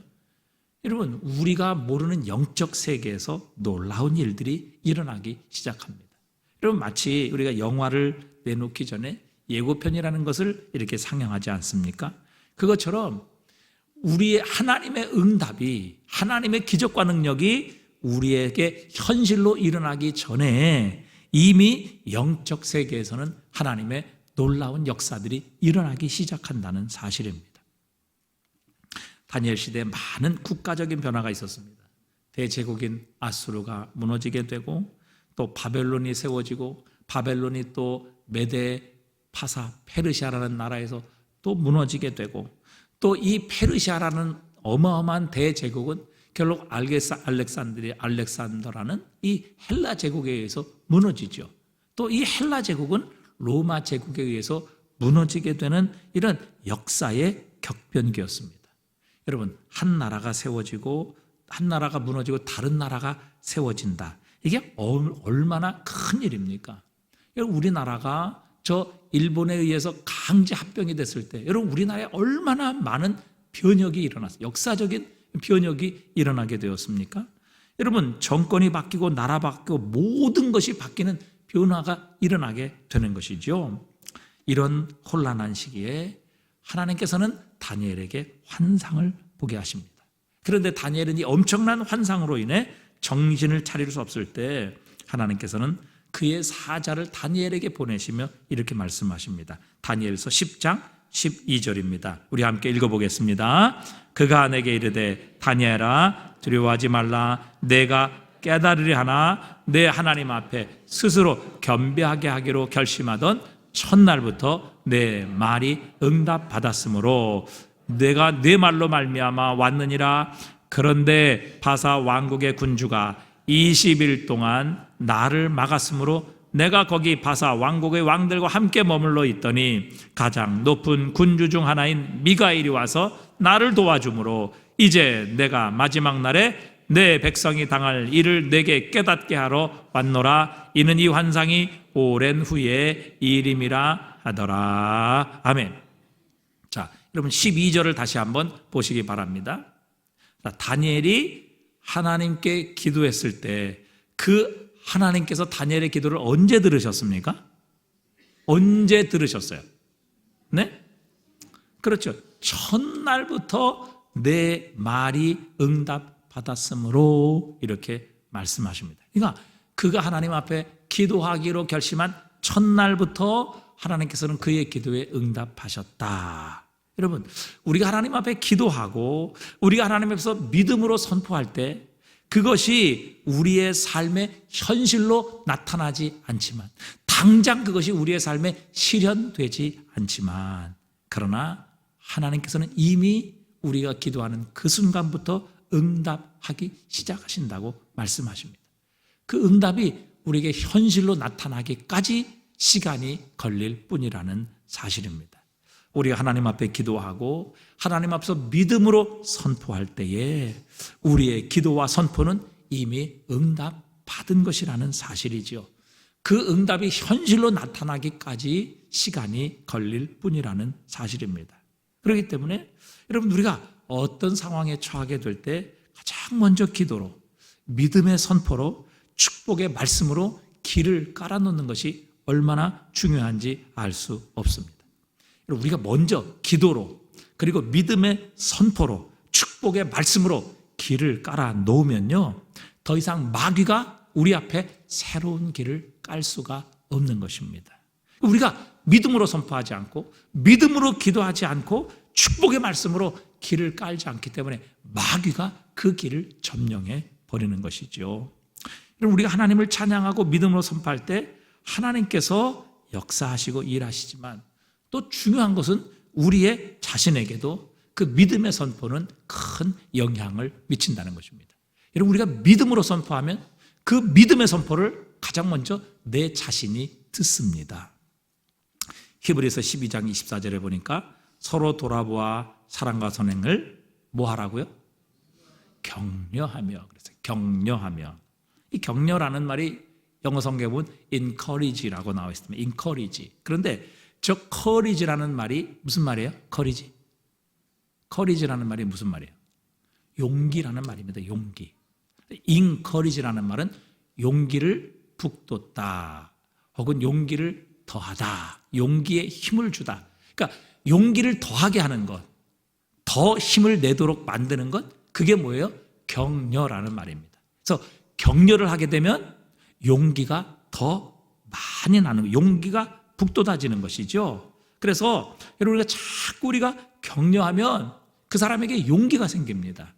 여러분, 우리가 모르는 영적 세계에서 놀라운 일들이 일어나기 시작합니다. 여러분, 마치 우리가 영화를 내놓기 전에 예고편이라는 것을 이렇게 상영하지 않습니까? 그것처럼 우리의 하나님의 응답이, 하나님의 기적과 능력이 우리에게 현실로 일어나기 전에 이미 영적 세계에서는 하나님의 놀라운 역사들이 일어나기 시작한다는 사실입니다. 다니엘 시대에 많은 국가적인 변화가 있었습니다. 대제국인 아수르가 무너지게 되고 또 바벨론이 세워지고 바벨론이 또 메데, 파사, 페르시아라는 나라에서 또 무너지게 되고 또 이 페르시아라는 어마어마한 대제국은 결국 알렉산더라는 이 헬라 제국에 의해서 무너지죠. 또 이 헬라 제국은 로마 제국에 의해서 무너지게 되는 이런 역사의 격변기였습니다. 여러분, 한 나라가 세워지고 한 나라가 무너지고 다른 나라가 세워진다. 이게 얼마나 큰 일입니까? 여러분, 우리나라가 저 일본에 의해서 강제 합병이 됐을 때 여러분, 우리나라에 얼마나 많은 변혁이 일어났어요. 역사적인 변혁이 일어나게 되었습니까? 여러분, 정권이 바뀌고 나라 바뀌고 모든 것이 바뀌는 변화가 일어나게 되는 것이죠. 이런 혼란한 시기에 하나님께서는 다니엘에게 환상을 보게 하십니다. 그런데 다니엘은 이 엄청난 환상으로 인해 정신을 차릴 수 없을 때 하나님께서는 그의 사자를 다니엘에게 보내시며 이렇게 말씀하십니다. 다니엘서 10장 12절입니다. 우리 함께 읽어보겠습니다. 그가 내게 이르되 다니엘아 두려워하지 말라. 내가 깨달으리 하나 내 하나님 앞에 스스로 겸비하게 하기로 결심하던 첫날부터 내 말이 응답받았으므로 내가 네 말로 말미암아 왔느니라. 그런데 바사 왕국의 군주가 20일 동안 나를 막았으므로 내가 거기 바사 왕국의 왕들과 함께 머물러 있더니 가장 높은 군주 중 하나인 미가엘이 와서 나를 도와주므로 이제 내가 마지막 날에 내 백성이 당할 일을 내게 깨닫게 하러 왔노라. 이는 이 환상이 오랜 후에 일임이라 하더라. 아멘. 자, 여러분 12절을 다시 한번 보시기 바랍니다. 자, 다니엘이 하나님께 기도했을 때 그 하나님께서 다니엘의 기도를 언제 들으셨습니까? 언제 들으셨어요? 네? 그렇죠. 첫날부터 내 말이 응답받았으므로 이렇게 말씀하십니다. 그러니까 그가 하나님 앞에 기도하기로 결심한 첫날부터 하나님께서는 그의 기도에 응답하셨다. 여러분, 우리가 하나님 앞에 기도하고 우리가 하나님 앞에서 믿음으로 선포할 때 그것이 우리의 삶의 현실로 나타나지 않지만, 당장 그것이 우리의 삶에 실현되지 않지만, 그러나 하나님께서는 이미 우리가 기도하는 그 순간부터 응답하기 시작하신다고 말씀하십니다. 그 응답이 우리에게 현실로 나타나기까지 시간이 걸릴 뿐이라는 사실입니다. 우리가 하나님 앞에 기도하고 하나님 앞에서 믿음으로 선포할 때에 우리의 기도와 선포는 이미 응답받은 것이라는 사실이지요. 그 응답이 현실로 나타나기까지 시간이 걸릴 뿐이라는 사실입니다. 그렇기 때문에 여러분, 우리가 어떤 상황에 처하게 될 때 가장 먼저 기도로, 믿음의 선포로, 축복의 말씀으로 길을 깔아놓는 것이 얼마나 중요한지 알 수 없습니다. 우리가 먼저 기도로, 그리고 믿음의 선포로, 축복의 말씀으로 길을 깔아 놓으면요, 더 이상 마귀가 우리 앞에 새로운 길을 깔 수가 없는 것입니다. 우리가 믿음으로 선포하지 않고, 믿음으로 기도하지 않고, 축복의 말씀으로 길을 깔지 않기 때문에 마귀가 그 길을 점령해 버리는 것이죠. 우리가 하나님을 찬양하고 믿음으로 선포할 때 하나님께서 역사하시고 일하시지만, 또 중요한 것은 우리의 자신에게도 그 믿음의 선포는 큰 영향을 미친다는 것입니다. 여러분, 우리가 믿음으로 선포하면 그 믿음의 선포를 가장 먼저 내 자신이 듣습니다. 히브리서 12장 24절에 보니까 서로 돌아보아 사랑과 선행을 뭐 하라고요? 격려하며. 그래서 격려하며. 이 격려라는 말이 영어 성경에 보면 encourage라고 나와 있습니다. encourage. 그런데 저 courage라는 말이 무슨 말이에요? courage라는 말이 무슨 말이에요? 용기라는 말입니다. 용기. encourage라는 말은 용기를 북돋다, 혹은 용기를 더하다, 용기에 힘을 주다. 그러니까 용기를 더하게 하는 것, 더 힘을 내도록 만드는 것, 그게 뭐예요? 격려라는 말입니다. 그래서 격려를 하게 되면 용기가 더 많이 나는 거예요. 용기가 북돋아지는 것이죠. 그래서 여러분, 우리가 격려하면 그 사람에게 용기가 생깁니다.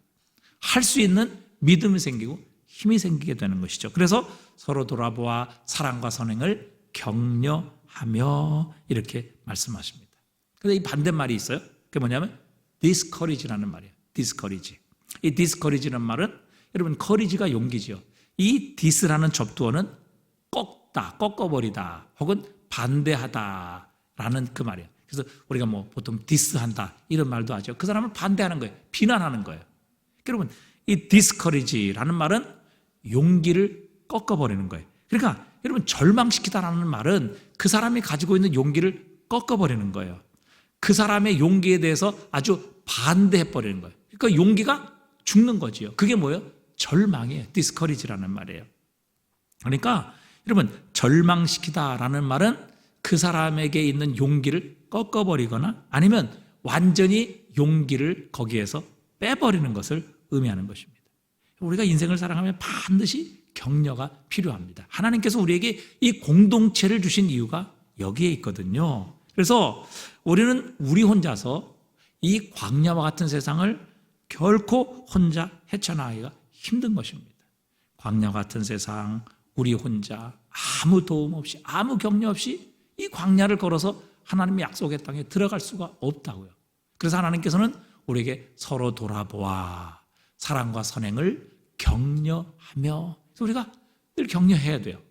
할 수 있는 믿음이 생기고 힘이 생기게 되는 것이죠. 그래서 서로 돌아보아 사랑과 선행을 격려하며 이렇게 말씀하십니다. 그런데 이 반대말이 있어요. 그게 뭐냐면 discourage라는 말이에요. discourage. 이 discourage라는 말은, 여러분, courage가 용기죠. 이 dis라는 접두어는 꺾다, 꺾어버리다, 혹은 반대하다라는 그 말이에요. 그래서 우리가 뭐 보통 디스한다 이런 말도 하죠. 그 사람을 반대하는 거예요. 비난하는 거예요. 여러분, 이 discourage라는 말은 용기를 꺾어버리는 거예요. 그러니까 여러분, 절망시키다라는 말은 그 사람이 가지고 있는 용기를 꺾어버리는 거예요. 그 사람의 용기에 대해서 아주 반대해버리는 거예요. 그러니까 용기가 죽는 거지요. 그게 뭐예요? 절망이에요. discourage라는 말이에요. 그러니까 여러분, 절망시키다라는 말은 그 사람에게 있는 용기를 꺾어버리거나 아니면 완전히 용기를 거기에서 빼버리는 것을 의미하는 것입니다. 우리가 인생을 살아가면 반드시 격려가 필요합니다. 하나님께서 우리에게 이 공동체를 주신 이유가 여기에 있거든요. 그래서 우리는 우리 혼자서 이 광야와 같은 세상을 결코 혼자 헤쳐나가기가 힘든 것입니다. 광야 같은 세상, 우리 혼자 아무 도움 없이, 아무 격려 없이 이 광야를 걸어서 하나님의 약속의 땅에 들어갈 수가 없다고요. 그래서 하나님께서는 우리에게 서로 돌아보아 사랑과 선행을 격려하며, 그래서 우리가 늘 격려해야 돼요.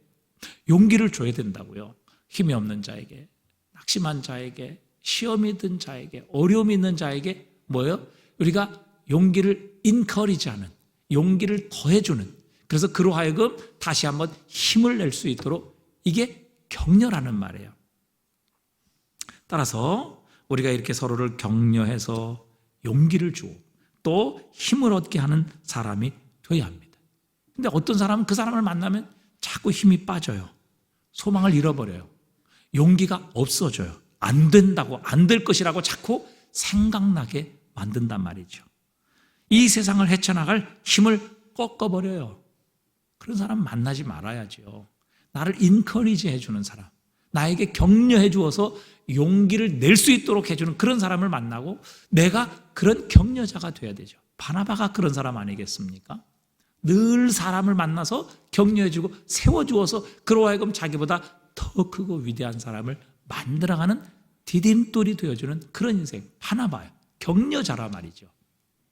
용기를 줘야 된다고요. 힘이 없는 자에게, 낙심한 자에게, 시험이 든 자에게, 어려움이 있는 자에게 뭐예요? 우리가 용기를 인커리지하는, 용기를 더해주는, 그래서 그로 하여금 다시 한번 힘을 낼 수 있도록, 이게 격려라는 말이에요. 따라서 우리가 이렇게 서로를 격려해서 용기를 주고 또 힘을 얻게 하는 사람이 되어야 합니다. 근데 어떤 사람은 그 사람을 만나면 자꾸 힘이 빠져요. 소망을 잃어버려요. 용기가 없어져요. 안 된다고, 안 될 것이라고 자꾸 생각나게 만든단 말이죠. 이 세상을 헤쳐나갈 힘을 꺾어버려요. 그런 사람 만나지 말아야죠. 나를 인커리지 해주는 사람, 나에게 격려해 주어서 용기를 낼 수 있도록 해주는 그런 사람을 만나고 내가 그런 격려자가 돼야 되죠. 바나바가 그런 사람 아니겠습니까? 늘 사람을 만나서 격려해주고 세워주어서 그로 하여금 자기보다 더 크고 위대한 사람을 만들어가는 디딤돌이 되어주는 그런 인생, 바나바예요. 격려자라 말이죠.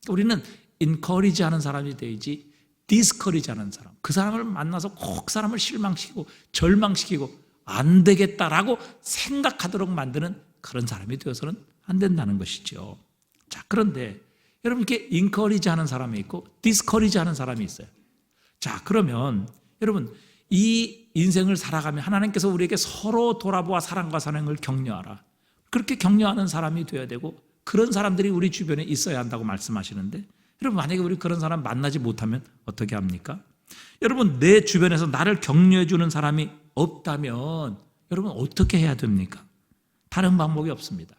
우리는 인커리지 하는 사람이 되지 디스커리지 하는 사람, 그 사람을 만나서 꼭 사람을 실망시키고 절망시키고 안 되겠다라고 생각하도록 만드는 그런 사람이 되어서는 안 된다는 것이죠. 자, 그런데 여러분, 이렇게 인커리지 하는 사람이 있고 디스커리지 하는 사람이 있어요. 자, 그러면 여러분, 이 인생을 살아가며 하나님께서 우리에게 서로 돌아보아 사랑과 사랑을 격려하라. 그렇게 격려하는 사람이 되어야 되고 그런 사람들이 우리 주변에 있어야 한다고 말씀하시는데 여러분 만약에 우리 그런 사람 만나지 못하면 어떻게 합니까? 여러분 내 주변에서 나를 격려해 주는 사람이 없다면 여러분 어떻게 해야 됩니까? 다른 방법이 없습니다.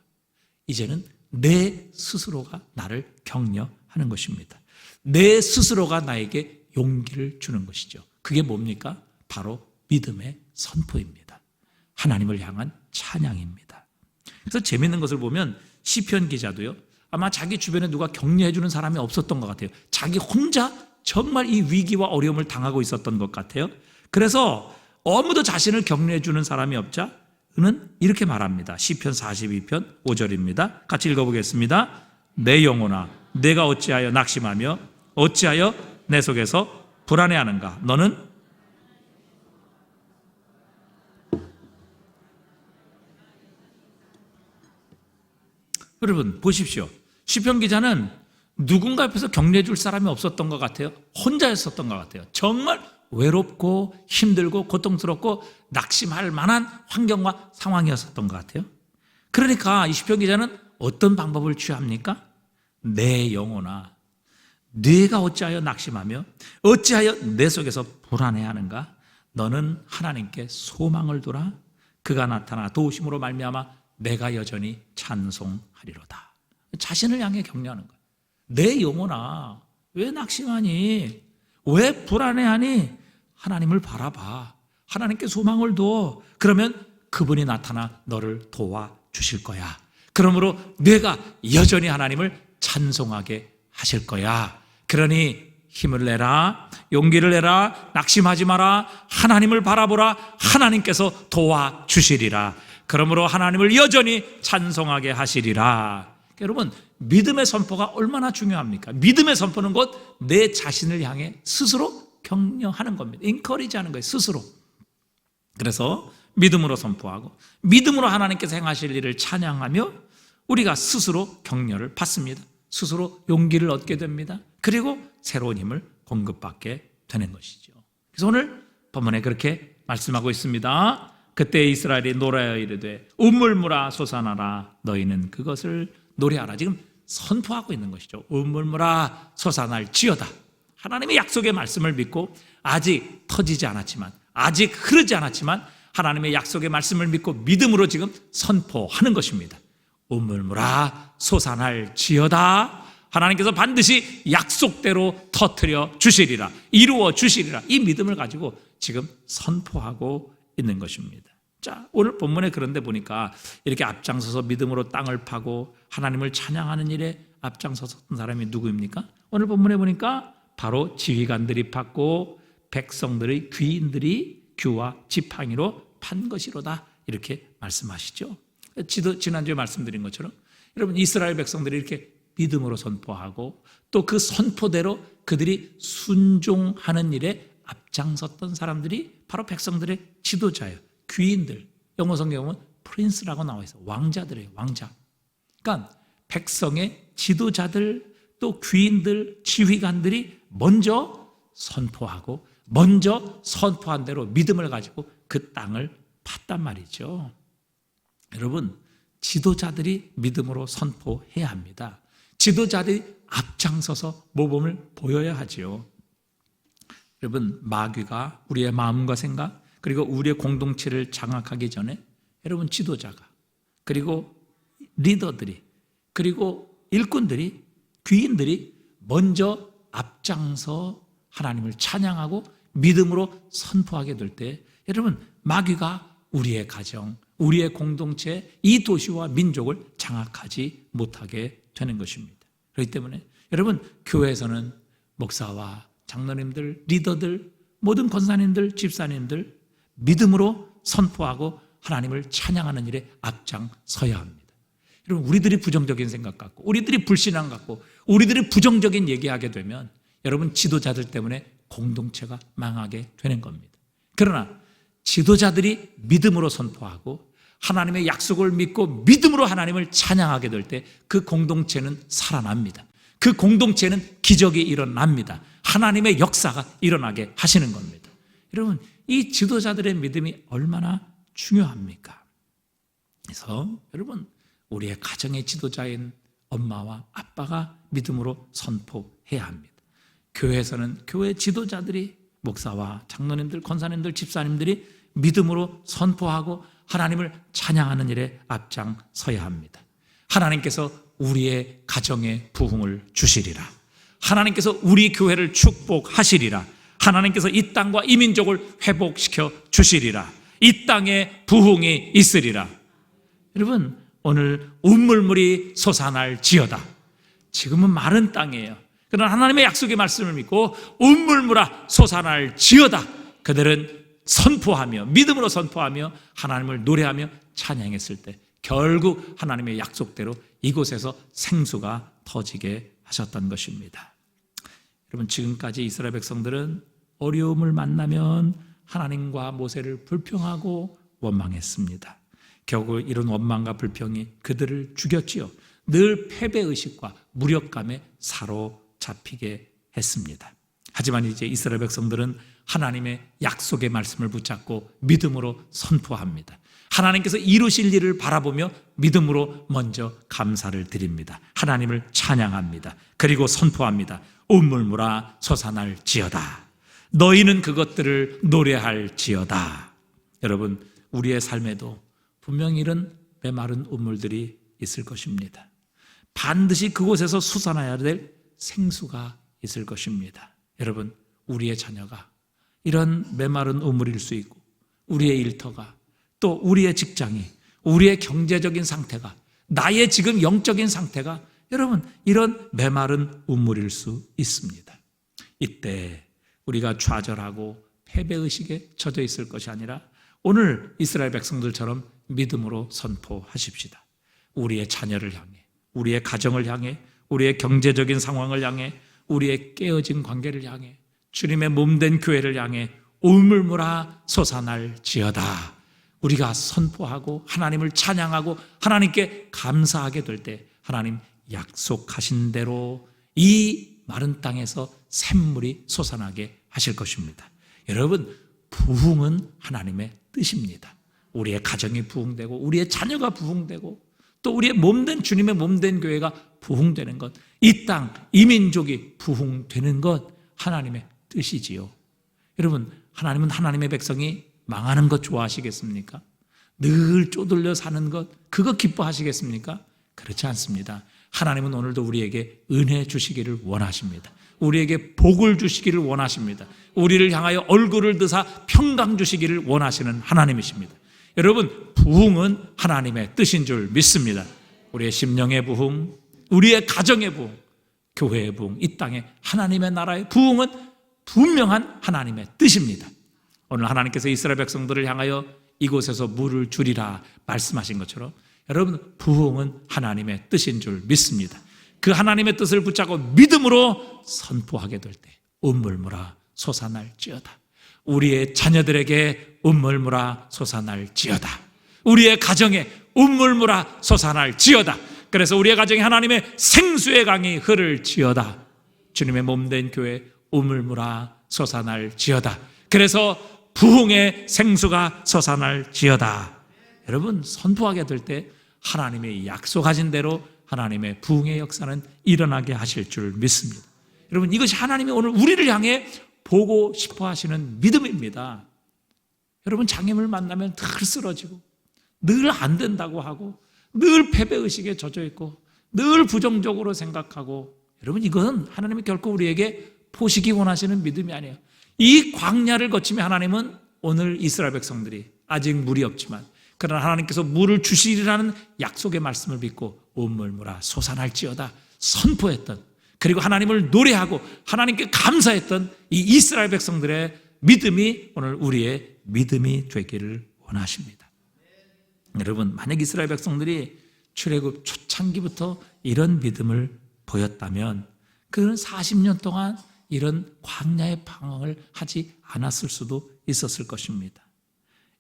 이제는 내 스스로가 나를 격려하는 것입니다. 내 스스로가 나에게 용기를 주는 것이죠. 그게 뭡니까? 바로 믿음의 선포입니다. 하나님을 향한 찬양입니다. 그래서 재밌는 것을 보면 시편 기자도요, 아마 자기 주변에 누가 격려해 주는 사람이 없었던 것 같아요. 자기 혼자 정말 이 위기와 어려움을 당하고 있었던 것 같아요. 그래서 아무도 자신을 격려해 주는 사람이 없자 그는 이렇게 말합니다. 시편 42편 5절입니다. 같이 읽어보겠습니다. 내 영혼아 내가 어찌하여 낙심하며 어찌하여 내 속에서 불안해하는가. 너는 여러분 보십시오. 시편 기자는 누군가 옆에서 격려해 줄 사람이 없었던 것 같아요. 혼자였었던 것 같아요. 정말 외롭고 힘들고 고통스럽고 낙심할 만한 환경과 상황이었었던 것 같아요. 그러니까 이 시편 기자는 어떤 방법을 취합니까? 내 영혼아 네가 어찌하여 낙심하며 어찌하여 내 속에서 불안해하는가. 너는 하나님께 소망을 두라. 그가 나타나 도우심으로 말미암아 내가 여전히 찬송하리로다. 자신을 향해 격려하는 거예요. 내 영혼아 왜 낙심하니? 왜 불안해하니? 하나님을 바라봐. 하나님께 소망을 둬. 그러면 그분이 나타나 너를 도와주실 거야. 그러므로 내가 여전히 하나님을 찬송하게 하실 거야. 그러니 힘을 내라. 용기를 내라. 낙심하지 마라. 하나님을 바라보라. 하나님께서 도와주시리라. 그러므로 하나님을 여전히 찬송하게 하시리라. 여러분 믿음의 선포가 얼마나 중요합니까? 믿음의 선포는 곧 내 자신을 향해 스스로 격려하는 겁니다. 인커리지하는 거예요. 스스로. 그래서 믿음으로 선포하고 믿음으로 하나님께서 행하실 일을 찬양하며 우리가 스스로 격려를 받습니다. 스스로 용기를 얻게 됩니다. 그리고 새로운 힘을 공급받게 되는 것이죠. 그래서 오늘 본문에 그렇게 말씀하고 있습니다. 그때 이스라엘이 노래하여 이르되 우물물아 솟아나라. 너희는 그것을 노래하라. 지금 선포하고 있는 것이죠. 우물물아 솟아날지어다. 하나님의 약속의 말씀을 믿고 아직 터지지 않았지만 아직 흐르지 않았지만 하나님의 약속의 말씀을 믿고 믿음으로 지금 선포하는 것입니다. 우물물아 솟아날지어다. 하나님께서 반드시 약속대로 터뜨려 주시리라. 이루어 주시리라. 이 믿음을 가지고 지금 선포하고 있는 것입니다. 자, 오늘 본문에 그런데 보니까 이렇게 앞장서서 믿음으로 땅을 파고 하나님을 찬양하는 일에 앞장서섰던 사람이 누구입니까? 오늘 본문에 보니까 바로 지휘관들이 팠고 백성들의 귀인들이 규와 지팡이로 판 것이로다. 이렇게 말씀하시죠. 지난주에 말씀드린 것처럼 여러분 이스라엘 백성들이 이렇게 믿음으로 선포하고 또 그 선포대로 그들이 순종하는 일에 앞장섰던 사람들이 바로 백성들의 지도자예요. 귀인들, 영어 성경에 보면 프린스라고 나와 있어요. 왕자들이에요. 왕자. 그러니까 백성의 지도자들 또 귀인들, 지휘관들이 먼저 선포하고 먼저 선포한 대로 믿음을 가지고 그 땅을 팠단 말이죠. 여러분 지도자들이 믿음으로 선포해야 합니다. 지도자들이 앞장서서 모범을 보여야 하지요. 여러분 마귀가 우리의 마음과 생각 그리고 우리의 공동체를 장악하기 전에 여러분 지도자가 그리고 리더들이 그리고 일꾼들이 귀인들이 먼저 앞장서 하나님을 찬양하고 믿음으로 선포하게 될 때 여러분 마귀가 우리의 가정, 우리의 공동체, 이 도시와 민족을 장악하지 못하게 되는 것입니다. 그렇기 때문에 여러분 교회에서는 목사와 장로님들, 리더들, 모든 권사님들, 집사님들 믿음으로 선포하고 하나님을 찬양하는 일에 앞장서야 합니다. 여러분 우리들이 부정적인 생각 갖고 우리들이 불신앙 갖고 우리들이 부정적인 얘기하게 되면 여러분 지도자들 때문에 공동체가 망하게 되는 겁니다. 그러나 지도자들이 믿음으로 선포하고 하나님의 약속을 믿고 믿음으로 하나님을 찬양하게 될 때 그 공동체는 살아납니다. 그 공동체는 기적이 일어납니다. 하나님의 역사가 일어나게 하시는 겁니다. 여러분 이 지도자들의 믿음이 얼마나 중요합니까? 그래서 여러분, 우리의 가정의 지도자인 엄마와 아빠가 믿음으로 선포해야 합니다. 교회에서는 교회 지도자들이, 목사와 장로님들, 권사님들, 집사님들이 믿음으로 선포하고 하나님을 찬양하는 일에 앞장서야 합니다. 하나님께서 우리의 가정에 부흥을 주시리라. 하나님께서 우리 교회를 축복하시리라. 하나님께서 이 땅과 이 민족을 회복시켜 주시리라. 이 땅에 부흥이 있으리라. 여러분, 오늘 운물물이 솟아날지어다. 지금은 마른 땅이에요. 그러나 하나님의 약속의 말씀을 믿고 운물물아 솟아날지어다. 그들은 선포하며, 믿음으로 선포하며 하나님을 노래하며 찬양했을 때 결국 하나님의 약속대로 이곳에서 생수가 터지게 하셨던 것입니다. 여러분, 지금까지 이스라엘 백성들은 어려움을 만나면 하나님과 모세를 불평하고 원망했습니다. 결국 이런 원망과 불평이 그들을 죽였지요. 늘 패배의식과 무력감에 사로잡히게 했습니다. 하지만 이제 이스라엘 백성들은 하나님의 약속의 말씀을 붙잡고 믿음으로 선포합니다. 하나님께서 이루실 일을 바라보며 믿음으로 먼저 감사를 드립니다. 하나님을 찬양합니다. 그리고 선포합니다. 운물물아 솟아날지어다. 너희는 그것들을 노래할지어다. 여러분, 우리의 삶에도 분명히 이런 메마른 운물들이 있을 것입니다. 반드시 그곳에서 솟아나야 될 생수가 있을 것입니다. 여러분, 우리의 자녀가 이런 메마른 우물일 수 있고, 우리의 일터가, 또 우리의 직장이, 우리의 경제적인 상태가, 나의 지금 영적인 상태가 여러분 이런 메마른 우물일 수 있습니다. 이때 우리가 좌절하고 패배의식에 젖어 있을 것이 아니라 오늘 이스라엘 백성들처럼 믿음으로 선포하십시다. 우리의 자녀를 향해, 우리의 가정을 향해, 우리의 경제적인 상황을 향해, 우리의 깨어진 관계를 향해, 주님의 몸된 교회를 향해 우물물아 솟아날지어다. 우리가 선포하고 하나님을 찬양하고 하나님께 감사하게 될 때 하나님 약속하신 대로 이 마른 땅에서 샘물이 솟아나게 하실 것입니다. 여러분, 부흥은 하나님의 뜻입니다. 우리의 가정이 부흥되고 우리의 자녀가 부흥되고 또 우리의 몸된 주님의 몸된 교회가 부흥되는 것, 이 땅, 이 민족이 부흥되는 것 하나님의 뜻이지요. 여러분, 하나님은 하나님의 백성이 망하는 것 좋아하시겠습니까? 늘 쪼들려 사는 것, 그거 기뻐하시겠습니까? 그렇지 않습니다. 하나님은 오늘도 우리에게 은혜 주시기를 원하십니다. 우리에게 복을 주시기를 원하십니다. 우리를 향하여 얼굴을 드사 평강 주시기를 원하시는 하나님이십니다. 여러분, 부흥은 하나님의 뜻인 줄 믿습니다. 우리의 심령의 부흥, 우리의 가정의 부흥, 교회의 부흥, 이 땅의 하나님의 나라의 부흥은 분명한 하나님의 뜻입니다. 오늘 하나님께서 이스라엘 백성들을 향하여 이곳에서 물을 주리라 말씀하신 것처럼 여러분, 부흥은 하나님의 뜻인 줄 믿습니다. 그 하나님의 뜻을 붙잡고 믿음으로 선포하게 될 때 운물물아 솟아날지어다. 우리의 자녀들에게 운물물아 솟아날지어다. 우리의 가정에 운물물아 솟아날지어다. 그래서 우리의 가정에 하나님의 생수의 강이 흐를지어다. 주님의 몸된 교회 운물물아 솟아날지어다. 그래서 부흥의 생수가 솟아날지어다. 여러분, 선포하게 될 때 하나님의 약속하신 대로 하나님의 부흥의 역사는 일어나게 하실 줄 믿습니다. 여러분, 이것이 하나님이 오늘 우리를 향해 보고 싶어 하시는 믿음입니다. 여러분, 장애물 만나면 늘 쓰러지고 늘 안 된다고 하고 늘 패배의식에 젖어 있고 늘 부정적으로 생각하고, 여러분, 이건 하나님이 결코 우리에게 보시기 원하시는 믿음이 아니에요. 이 광야를 거치며 하나님은 오늘 이스라엘 백성들이 아직 물이 없지만 그러나 하나님께서 물을 주시리라는 약속의 말씀을 믿고 운물물아 솟아날지어다 선포했던, 그리고 하나님을 노래하고 하나님께 감사했던 이 이스라엘 백성들의 믿음이 오늘 우리의 믿음이 되기를 원하십니다. 여러분, 만약 이스라엘 백성들이 출애굽 초창기부터 이런 믿음을 보였다면 그는 40년 동안 이런 광야의 방황을 하지 않았을 수도 있었을 것입니다.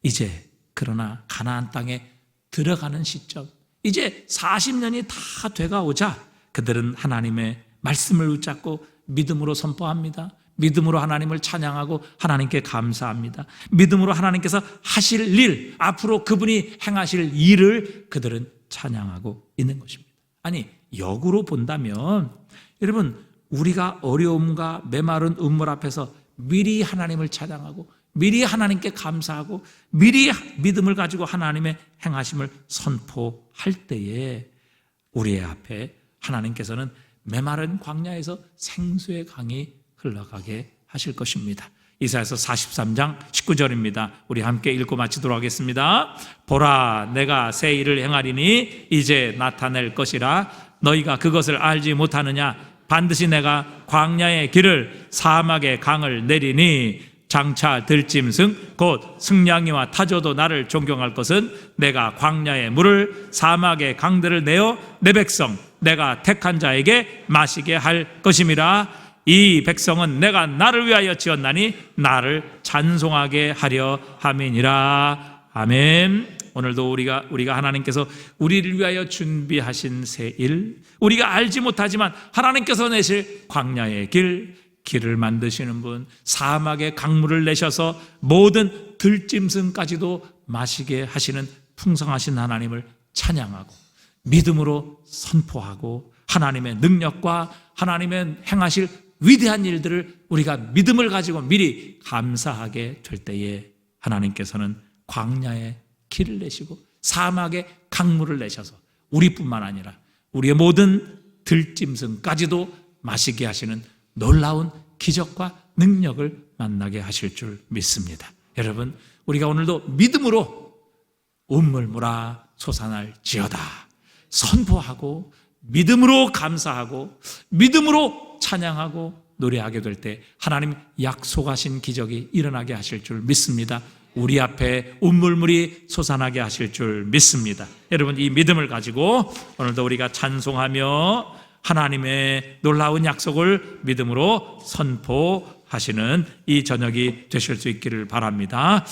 이제 그러나 가나안 땅에 들어가는 시점, 이제 40년이 다 돼가오자 그들은 하나님의 말씀을 붙잡고 믿음으로 선포합니다. 믿음으로 하나님을 찬양하고 하나님께 감사합니다. 믿음으로 하나님께서 하실 일, 앞으로 그분이 행하실 일을 그들은 찬양하고 있는 것입니다. 아니, 역으로 본다면 여러분, 우리가 어려움과 메마른 음물 앞에서 미리 하나님을 찬양하고 미리 하나님께 감사하고 미리 믿음을 가지고 하나님의 행하심을 선포할 때에 우리의 앞에 하나님께서는 메마른 광야에서 생수의 강이 흘러가게 하실 것입니다. 이사야서 43장 19절입니다. 우리 함께 읽고 마치도록 하겠습니다. 보라, 내가 새 일을 행하리니 이제 나타낼 것이라. 너희가 그것을 알지 못하느냐? 반드시 내가 광야의 길을 사막의 강을 내리니 장차 들짐승 곧 승냥이와 타조도 나를 존경할 것은 내가 광야의 물을 사막의 강들을 내어 내 백성 내가 택한 자에게 마시게 할 것임이라. 이 백성은 내가 나를 위하여 지었나니 나를 찬송하게 하려 함이니라. 아멘. 오늘도 우리가 하나님께서 우리를 위하여 준비하신 새 일, 우리가 알지 못하지만 하나님께서 내실 광야의 길을 만드시는 분, 사막의 강물을 내셔서 모든 들짐승까지도 마시게 하시는 풍성하신 하나님을 찬양하고 믿음으로 선포하고 하나님의 능력과 하나님의 행하실 위대한 일들을 우리가 믿음을 가지고 미리 감사하게 될 때에 하나님께서는 광야의 길을 내시고 사막의 강물을 내셔서 우리뿐만 아니라 우리의 모든 들짐승까지도 마시게 하시는 놀라운 기적과 능력을 만나게 하실 줄 믿습니다. 여러분, 우리가 오늘도 믿음으로 운물무라 솟아날지어다 선포하고 믿음으로 감사하고 믿음으로 찬양하고 노래하게 될 때 하나님 약속하신 기적이 일어나게 하실 줄 믿습니다. 우리 앞에 운물물이 솟아나게 하실 줄 믿습니다. 여러분, 이 믿음을 가지고 오늘도 우리가 찬송하며 하나님의 놀라운 약속을 믿음으로 선포하시는 이 저녁이 되실 수 있기를 바랍니다.